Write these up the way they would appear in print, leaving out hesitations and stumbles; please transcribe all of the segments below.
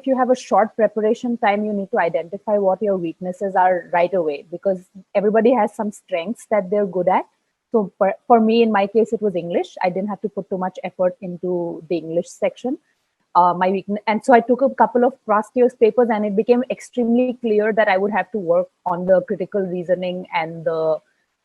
if you have a short preparation time, you need to identify what your weaknesses are right away, because everybody has some strengths that they're good at. So for me, in my case, it was English. I didn't have to put too much effort into the English section. My weakness, and so I took a couple of past year's papers, and it became extremely clear that I would have to work on the critical reasoning and the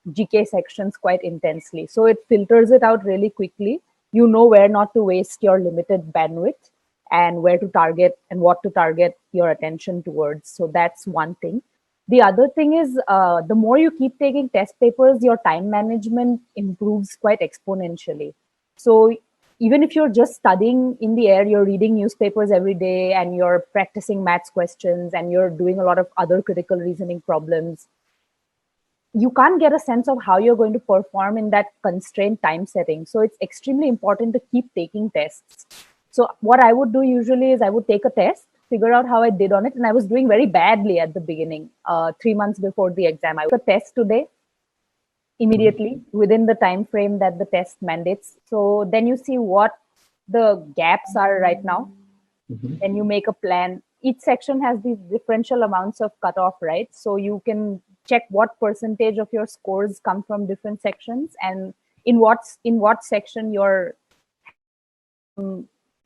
GK sections quite intensely. So it filters it out really quickly. You know where not to waste your limited bandwidth and where to target and what to target your attention towards. So that's one thing. The other thing is, the more you keep taking test papers, your time management improves quite exponentially. So even if you're just studying in the air, you're reading newspapers every day and you're practicing maths questions and you're doing a lot of other critical reasoning problems, you can't get a sense of how you're going to perform in that constrained time setting. So it's extremely important to keep taking tests. So what I would do usually is I would take a test, figure out how I did on it. And I was doing very badly at the beginning, 3 months before the exam. I took a test today, immediately within the time frame that the test mandates. So then you see what the gaps are right now. Then you make a plan. Each section has these differential amounts of cutoff, right? So you can check what percentage of your scores come from different sections, and in what section your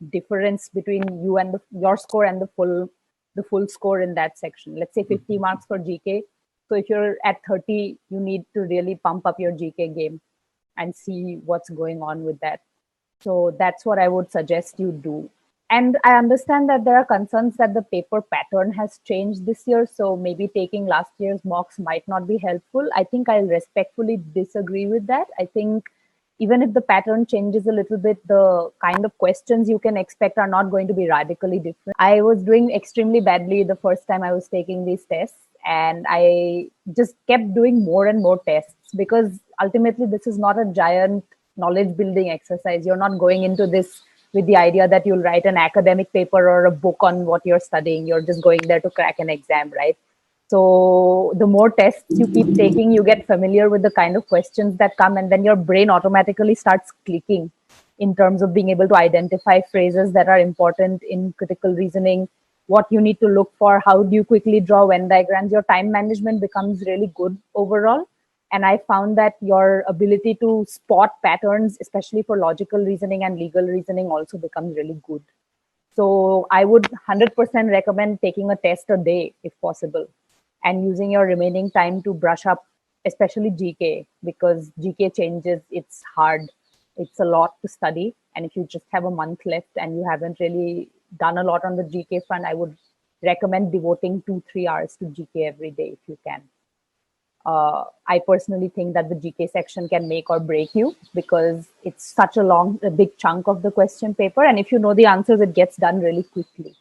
difference between you and your score and the full score in that section. Let's say 50 marks for GK. So if you're at 30, you need to really pump up your GK game and see what's going on with that. So that's what I would suggest you do. And I understand that there are concerns that the paper pattern has changed this year. So maybe taking last year's mocks might not be helpful. I think I'll respectfully disagree with that. I think even if the pattern changes a little bit, the kind of questions you can expect are not going to be radically different. I was doing extremely badly the first time I was taking these tests, and I just kept doing more and more tests, because ultimately this is not a giant knowledge building exercise. You're not going into this with the idea that you'll write an academic paper or a book on what you're studying. You're just going there to crack an exam, right? So the more tests you keep taking, you get familiar with the kind of questions that come, and then your brain automatically starts clicking in terms of being able to identify phrases that are important in critical reasoning, what you need to look for, how do you quickly draw Venn diagrams. Your time management becomes really good overall. And I found that your ability to spot patterns, especially for logical reasoning and legal reasoning, also becomes really good. So I would 100% recommend taking a test a day if possible, and using your remaining time to brush up, especially GK, because GK changes. It's hard. It's a lot to study. And if you just have a month left and you haven't really done a lot on the GK front, I would recommend devoting 2-3 hours to GK every day if you can. I personally think that the GK section can make or break you, because it's such a big chunk of the question paper. And if you know the answers, it gets done really quickly.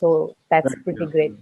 So that's pretty great.